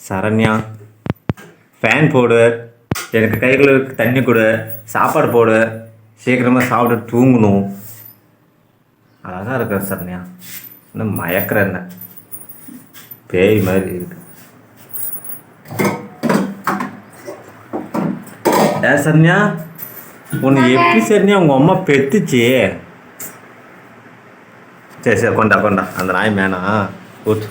Saranya, fan போடு, எனக்கு கைகளுக்கு தண்ணி கொடு, சாப்பாடு போடு, சீக்கிரமாக சாப்பிட்டு தூங்கணும். அழகாக இருக்கிற சரண்யா, இன்னும் மயக்கிற என்ன பேய் மாதிரி இருக்கு. சரண்யா, உனக்கு எப்படி சரண்யா உங்கள் அம்மா பெத்துச்சு? சரி சரி, கொண்டா கொண்டா, அந்த நாய் மேனா ஊத்து.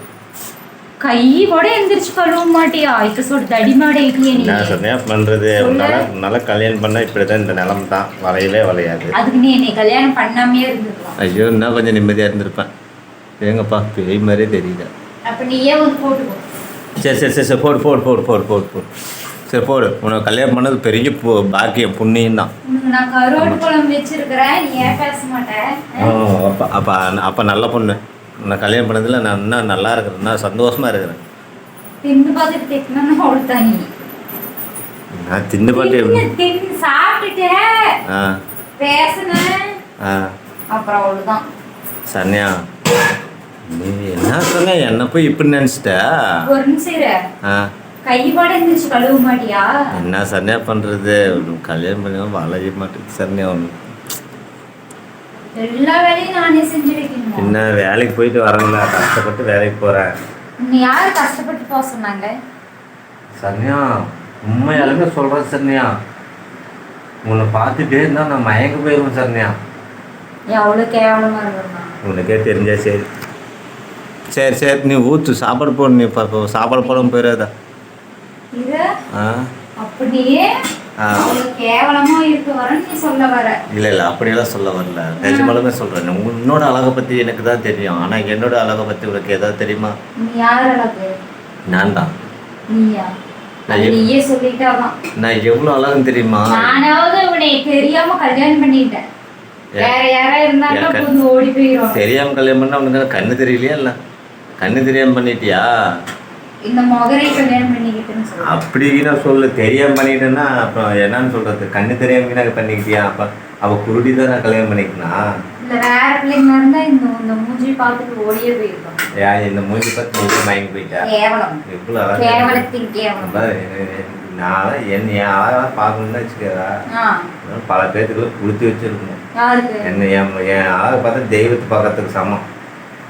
கை கூட எந்திரிச்சு கழுவ மாட்டியா? இப்ப சொல்ற தடிமாடை நான் சொன்னேன் பண்றது. உன்னால கல்யாணம் பண்ணா இப்படிதான், இந்த நிலம் தான், வளையவே வளையாது. அதுக்கு நீ என்னை கல்யாணம் பண்ணாமே இருந்திருக்கலாம். ஐயோ, இன்னும் கொஞ்சம் நிம்மதியா இருந்திருப்பேன். ஏங்கப்பா பேய் மாதிரியே தெரியல. அப்ப நீயே வந்து போட்டுக்கோ. சரி சரி சரி சரி, போடு போடு போடு போடு போடு போடு. சரி போடு. உனக்கு கல்யாணம் பண்ணது பெரிய பாக்கியம், புண்ணியம் தான். நான் கருவாட்டு குழம்பு வச்சிருக்கிறேன், நீ ஏன் பேச மாட்டேன்? அப்போ அப்போ அப்போ நல்ல பொண்ணு. நான் கல்யாணம் பண்ணதில் நான் இன்னும் நல்லா இருக்கிறேன், நான் சந்தோஷமாக இருக்கிறேன். தின்னு பார்த்துட்டு திட்டினா அவ்வளோதான். நீ நான் தின்னு பார்த்து சாப்பிட்டுட்டேன் பேசுனேன், அப்புறம் அவ்வளோதான். சன்யா, நீ என்ன சொன்ன? என்ன போய் இப்படி நினச்சிட்ட? ஒரு நிமிஷம் கையோட இருந்துச்சு, கழுவ மாட்டியா? என்ன சன்யா பண்ணுறது? கல்யாணம் பண்ணி வளைய மாட்டேங்குது சன்யா. ஒன்று எல்லா வேலையும் நானே செஞ்சு வைக்கணும். என்ன வேலைக்கு போயிட்டு வரல, கஷ்டப்பட்டு வேலைக்கு போகிறேன். நீ யாரு கஷ்டப்பட்டு போக சொன்னாங்க? சன்யா, உண்மையாலுமே சொல்கிறேன் சன்யா, உன்னை பார்த்துட்டே இருந்தால் நான் மயங்க போயிடுவேன் சன்யா. எவ்வளோ கேவலமாக இருக்கணும் உனக்கே தெரிஞ்சா. சரி சரி சரி, நீ ஊற்று, சாப்பாடு போடு. நீ இப்போ சாப்பாடு போடாமல் போயிடாதா? அப்படியே கேவலமா இருக்கு வரன்னு நீ சொல்ல வர? இல்லை இல்லை, அப்படியெல்லாம் சொல்ல வரல. நிஜமாலுமே சொல்கிறேன். உன்னோட அழகை பற்றி எனக்கு தான் தெரியும், ஆனால் என்னோட அழகை பற்றி உனக்கு ஏதாவது தெரியுமா? நீ யார் அழகு? நான் தான். நீயா? நீயே சொல்லிட்டாதான். நான் எவ்வளோ அழகுன்னு தெரியுமா? நானாவது உன்னை தெரியாம கல்யாணம் பண்ணிட்டேன், வேற யாரா இருந்தாலும் ஓடி போயிடும். தெரியாம கல்யாணம் பண்ணா உனக்கு கண்ணு தெரியலையா? இல்லை கண்ணு தெரியாம பண்ணிட்டியா? இந்த மகரை கல்யாணம் பண்ணிக்கிட்டேன்னு சொல்ல. அப்படி நான் சொல்ல, தெரியாம பண்ணிட்டேன்னா அப்புறம் என்னன்னு சொல்றது? கண்ணு தெரியாம பண்ணிக்கிட்டியா? அப்ப அவ குருடி தான் நான் கல்யாணம் பண்ணிக்கணும். இல்ல வேற பிள்ளைங்க இருந்தா இந்த மூஞ்சி பார்த்துட்டு ஓடியே போயிருக்கோம். இந்த மூஞ்சி பார்த்து நீ மயங்கி போயிட்டா? கேவலம், எவ்வளவு கேவலத்தின் கேவலம். நான் என்ன அழகா பார்க்கணும்னு வச்சுக்கா, பல பேர்த்துக்குள்ள குளித்து வச்சிருக்கணும். என்ன என் அழகை பார்த்தா தெய்வத்தை பார்க்கறதுக்கு சமம்.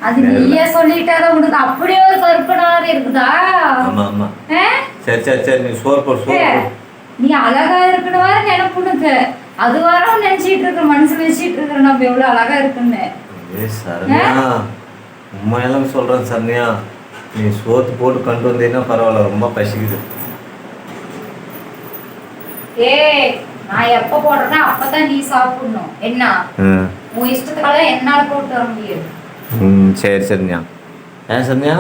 அது நீயே சொல்லிட்டாத, உனக்கு அப்படியே ஒரு கற்பனார் இருக்குதா? ஆமா ஆமா. சரி சரி சரி, நீ சோறு போடு, சோறு போடு. நீ அழகா இருக்கணும் வர நினைப்பு உனக்கு. அது வர நினைச்சிட்டு இருக்க, மனசுல வச்சுட்டு இருக்கிற நம்ம எவ்வளவு அழகா இருக்குன்னு. சரண்யா, உண்மையெல்லாம் சொல்றேன் சரண்யா, நீ சோத்து போட்டு கொண்டு வந்தீங்கன்னா பரவாயில்ல, ரொம்ப பசிக்குது. நான் எப்ப போடுறேன்னா அப்பதான் நீ சாப்பிடணும். என்ன உன் இஷ்டத்துக்கெல்லாம் என்னால போட்டு வர முடியாது. சரி சரண்யா. சரண்யா,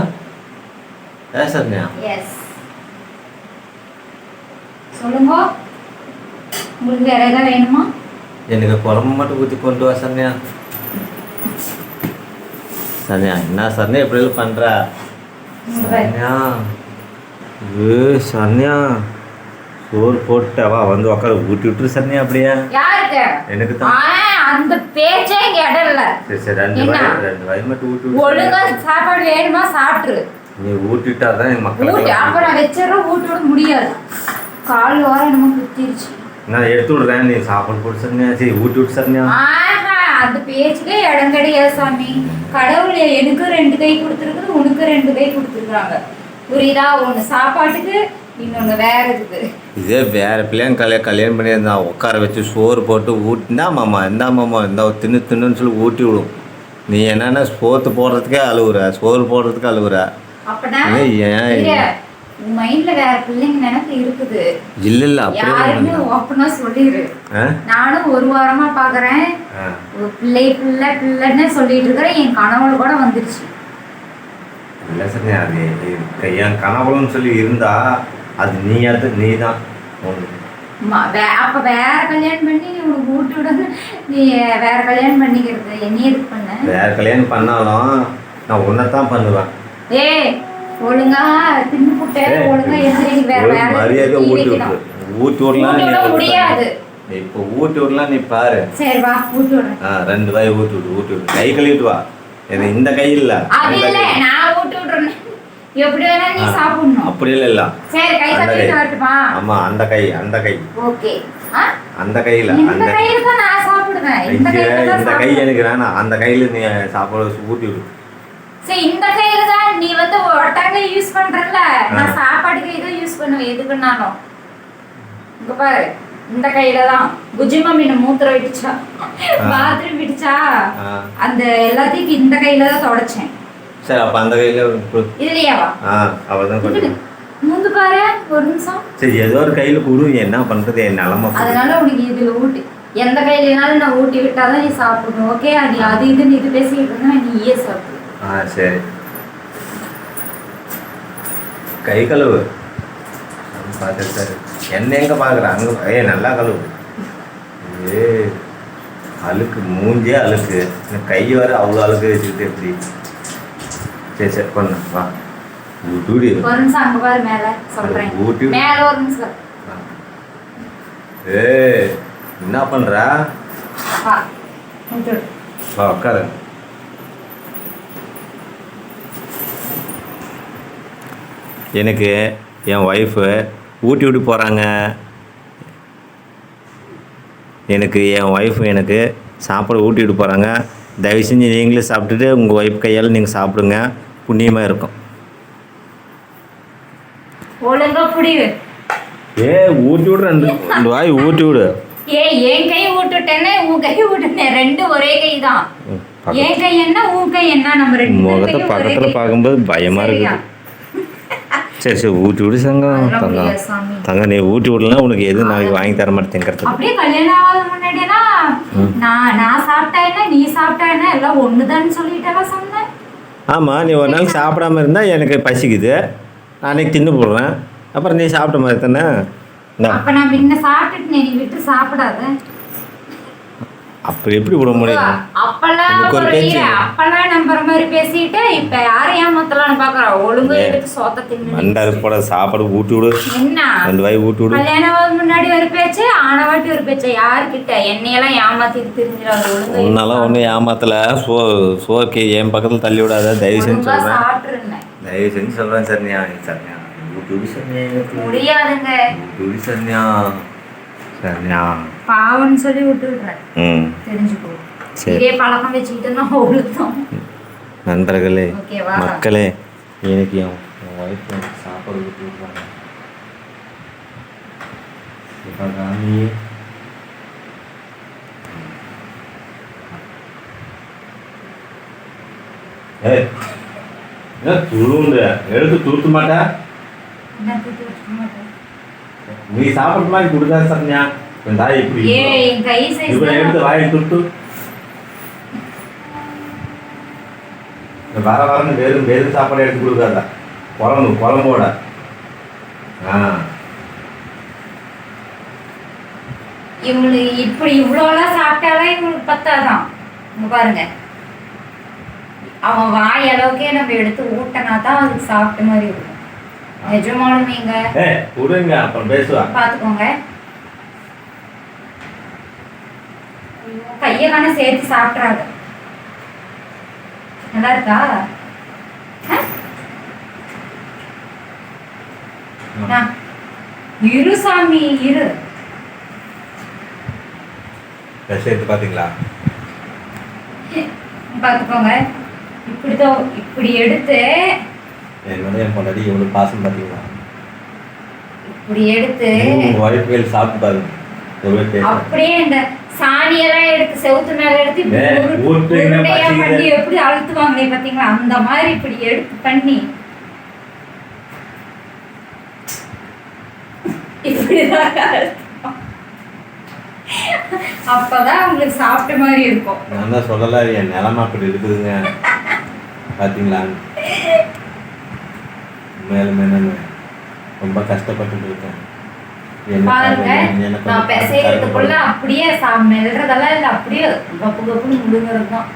சரண்யா, சொல்லுங்க, உங்களுக்கு வேற ஏதாவது வேணுமா? எனக்கு குழம்பு மட்டும் ஊற்றி கொண்டு வா சரண்யா. சரண்யா, என்ன சரண்யா இப்படி பண்ற? சரண்யா, சரண்யா, சோறு போட்டவா வந்து உட்கார ஊட்டி விட்டுரு சரண்யா. அப்படியே எனக்கு தான் அந்த பேச்சே இங்க இடம் இல்ல. சரி சரி, ரெண்டு வாய் மட்டும் ஊட்டி விட்டு. ஒழுங்கா சாப்பாடு வேணுமா சாப்பிட்டுரு. நீ ஊட்டிட்டாதான் என் மக்கள். அப்ப நான் வச்சிடறேன், ஊட்டி விட முடியாது. கால் வாரம் என்னமோ குத்திருச்சு. நான் எடுத்து விடுறேன், நீ சாப்பாடு போட்டு சரண்யா. சரி ஊட்டி விட்டு சரண்யா. அந்த பேச்சுக்கே இடம் கிடையாது சாமி. கடவுள் எனக்கு 2 கை கொடுத்துருக்கு, உனக்கு 2 கை கொடுத்துருக்காங்க. புரியுதா? ஒண்ணு சாப்பாட்டுக்கு, இன்னொன்று வேற இருக்குது. இதே வேற பிள்ளைங்க கல்யாணம் பண்ணியிருந்தா உட்கார வச்சு சோறு போட்டு ஊட்டினா மாமா இந்தா மாமா இந்த தின்னுன்னு சொல்லி ஊட்டி விடும். நீ என்னன்னா சோத்து போடுறதுக்கே அழுகுற, சோறு போடுறதுக்கு அழுகுற. உன் மைண்ட்ல வேற பிள்ளைங்க நினைப்பு இருக்குது. இல்ல யாருன்னு ஓப்பனா சொல்லிடு. நானும் ஒரு வாரமா பாக்குறேன், பிள்ளை பிள்ளை பிள்ளைன்னு சொல்லிட்டு இருக்கிறேன். என் கனவுல கூட வந்துருச்சு. இல்லை சரி, அது என் கனவுலன்னு சொல்லி இருந்தா அது நீ தான். அப்ப வேற கல்யாணம் பண்ணி உனக்கு ஊட்டி விட நீ வேற கல்யாணம் பண்ணிக்கிறது என்ன எதுக்கு பண்ண? வேற கல்யாணம் பண்ணாலும் நான் உன்னைத்தான் பண்ணுவேன். ஒழுங்கா தின்னு புட்ட, ஒழுங்கா எந்திரி. வேற வேற மரியாதை ஊட்டி விடலாம் முடியாது. இப்போ ஊட்டி விடலாம், நீ பாரு. சரி வா ஊட்டி விடுறேன். 2 வாய் ஊட்டி விடு. கை கழுவிட்டு வா. இந்த கை இல்ல, அது இல்ல, நான் ஊட்டி விடுறேன். எப்படி வேணா நீ சாப்பிடணும். அப்படியெல்லாம் இல்லை. சரி கை கழுவிட்டு வரட்டுமா? ஆமா அந்த கை ஓகே. அந்த கையில இந்த கையில தான் நான் சாப்பிடுவேன். இந்த கை எனக்கு வேணாம். அந்த கையில நீ சாப்பாடு ஊட்டி விடு. சரி இந்த கையில தான் நீ வந்து ஒட்டங்க யூஸ் பண்றல, நான் சாப்பாடுக்கு இதை யூஸ் பண்ணுவேன் எதுக்குனாலும். இங்க பாரு இந்த கையில தான் குஜி மம்மி மூத்திரம் விட்டுச்சா பாத்ரூம் விட்டுச்சா அந்த எல்லாத்தையும் இந்த கையில தான் தொடச்சேன். சரி அப்ப அந்த கையில இதுலயாவா? அவதான் கொஞ்சம் முந்து பாரு ஒரு நிமிஷம். சரி ஏதோ ஒரு கையில குடு, என்ன பண்றது என் நிலமை. அதனால உனக்கு இதுல ஊட்டி எந்த கையிலனாலும் நான் ஊட்டி விட்டாதான் நீ சாப்பிடணும். ஓகே அது இதுன்னு இது பேசிக்கிட்டு இருந்தா நீயே சாப்பிடு. சரி கை கழுவு பார்த்துட்டாரு. என்ன எங்க பாக்குற அங்க நல்லா கழுவு. அழுக்கு மூஞ்சே அழுக்கு, கை வர அவ்வளோ அழுக்கு வச்சுக்கிட்டு எப்படி? சரி பண்ணு வா ஊட்டி ஒரு நிமிஷம் அங்க பாரு மேல சொல்றேன். ஊட்டி மேல ஒரு நிமிஷம். என்ன பண்ற? வா உட்காரு. எனக்கு என் ஒய்ஃபு ஊட்டி விட்டு போகிறாங்க. என் ஒய்ஃபு எனக்கு சாப்பாடு ஊட்டி விட்டு போகிறாங்க. தயவு செஞ்சு நீங்களே சாப்பிட்டுட்டு உங்கள் ஒய்ஃப் கையால் நீங்கள் சாப்பிடுங்க, புண்ணியமாக இருக்கும். ஒழுங்கா புடிவு. ஊட்டி விடு, ரெண்டு வாய் ஊட்டி விடு. என் கை ஊட்டுட்டேன்னா உன் கை ஊட்டுனேன், ரெண்டு ஒரே கை தான். என் கை என்ன உன் கை என்ன, நம்ம ரெண்டு முகத்தை பக்கத்தில் பார்க்கும்போது பயமாக இருக்குது. சரி ஊட்டி விடு சங்கம். தங்க நீ ஊட்டி விடலாம், உனக்கு எதுவும் நாளைக்கு வாங்கி தர மாட்டேன் திங்கிறதுக்கு. அப்படியே கல்யாணம் ஆகாத முன்னாடினா நான் சாப்பிட்டா என்ன நீ சாப்பிட்டா என்ன எல்லாம் ஒண்ணுதான்னு சொல்லிட்டேன் சொன்னேன். ஆமாம் நீ ஒரு நாள் சாப்பிடாம இருந்தால் எனக்கு பசிக்குது, நாளைக்கு தின்னு போடுறேன், அப்புறம் நீ சாப்பிட்ட மாதிரி தானே. அப்ப நான் பின்ன சாப்பிட்டுட்டு நீ விட்டு சாப்பிடாத. அப்படி எப்படி விட முடியும்? அப்பெல்லாம் நம்புற மாதிரி பேசிட்டு இப்ப யாரும் ஏமாத்தலாம்னு பாக்குறோம். ஒழுங்கா எடுத்து சோத்த தின்னு மண்டாரு போட சாப்பாடு ஊட்டி விடு. என்ன ரெண்டு வாய் ஊட்டி விடு. கல்யாணம் முன்னாடி ஒரு பேச்சு ஆனவாட்டி ஒரு பேச்சு. யாருக்கிட்ட என்னையெல்லாம் ஏமாத்திட்டு தெரிஞ்சிடாது. ஒழுங்கா உன்னால ஒன்றும் ஏமாத்தல. சோர்க்கு என் பக்கத்தில் தள்ளி விடாத தயவு செஞ்சு சொல்றேன். சாப்பிட்டுருந்தேன் தயவு செஞ்சு சொல்றேன். சரண்யா சரண்யா ஊட்டி சரண்யா முடியாதுங்க. ஊட்டி சரண்யா சரண்யா பாவம்னு சொல்லி விட்டுடுறேன். தெரிஞ்சுக்கோ. இதே பழக்கம் வச்சுக்கிட்டோம்னா ஒழுத்தம். நண்பர்களே மக்களே, எனக்கு என் ஒய்ஃப் சாப்பாடு ஊட்டி விட்றாங்க. துருண்டு எடுத்து தூத்து மாட்டா. நீ சாப்பிட்ற மாதிரி கொடுத்தா சரண்யா. இப்படி எடுத்து வாயை துட்டு வர வரன்னு வெறும் சாப்பாடு எடுத்து கொடுக்காத. குழம்போட இவங்களுக்கு இப்படி இவ்வளோலாம் சாப்பிட்டாலே இவங்களுக்கு பத்தாதான். இங்க பாருங்க, அவன் வாய் அளவுக்கே நம்ம எடுத்து ஊட்டினா தான் அதுக்கு சாப்பிட்ட மாதிரி இருக்கும். நிஜமாலுமேங்க விடுங்க, அப்புறம் பேசுவா. பார்த்துக்கோங்க. கையை காண சேர்த்து சாப்பிட்றாங்க. நல்லா இருக்கா? இரு சாமி இரு. சேர்த்து பாத்தீங்களா? பார்த்துக்கோங்க. இப்படிதான் இப்படி எடுத்து என்னோட என் பொண்டாட்டி எவ்வளவு பாசம் பாத்தீங்களா? இப்படி எடுத்து வாய்ப்புகள் சாப்பிட்டு பாருங்க. அப்படியே இந்த சாணியெல்லாம் எடுத்து செவுத்து மேல எடுத்து பண்ணி எப்படி அழுத்துவாங்களே பாத்தீங்களா, அந்த மாதிரி இப்படி எடுத்து பண்ணி இப்படிதான் அப்பதான் உங்களுக்கு சாப்பிட்ட மாதிரி இருக்கும். நான் தான் சொல்லல, என் நிலைமை அப்படி இருக்குதுங்க பாத்தீங்களா. மேலும் ரொம்ப கஷ்டப்பட்டு இருக்கேன். பாருங்க, நான் பேசுறதுக்குள்ள அப்படியே மெல்றதெல்லாம் இல்லை, அப்படியே கப்பு கப்புன்னு முழுங்கிறது தான்.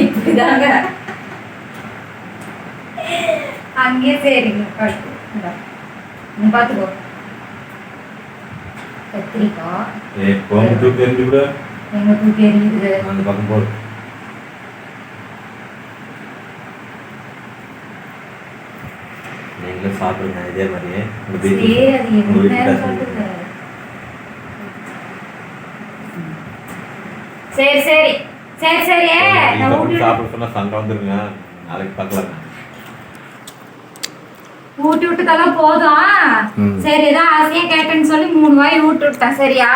இப்படிதாங்க அங்கே. சரிங்க பாத்துக்கோ. கத்திரிக்காய் எங்க தூக்கி எறியுது. அந்த பக்கம் போடு. நீங்களும் சாப்பிடுங்க இதே மாதிரியே. சரி, அது எவ்வளவு நேரம் சாப்பிடுது? சரி சரி சரி சரி நான் ஊட்டி சாப்பிட சொன்னா சண்டை வந்துருங்க. நாளைக்கு பார்க்கலாம். ஊட்டி விட்டுதெல்லாம் போதும். சரி ஏதாவது ஆசையா கேட்டேன்னு சொல்லி 3 வாய் ஊட்டி விட்டேன் சரியா?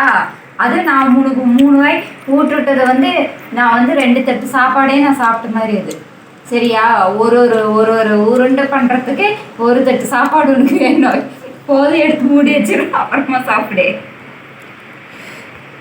அது நான் 3 வாய் ஊட்டி விட்டதை வந்து நான் வந்து 2 தட்டு சாப்பாடே நான் சாப்பிட்ட மாதிரி அது சரியா? ஒரு உருண்டை பண்றதுக்கு 1 தட்டு சாப்பாடு உனக்கு வேணும். போதும், எடுத்து மூடி வச்சிடும், அப்புறமா சாப்பிடு.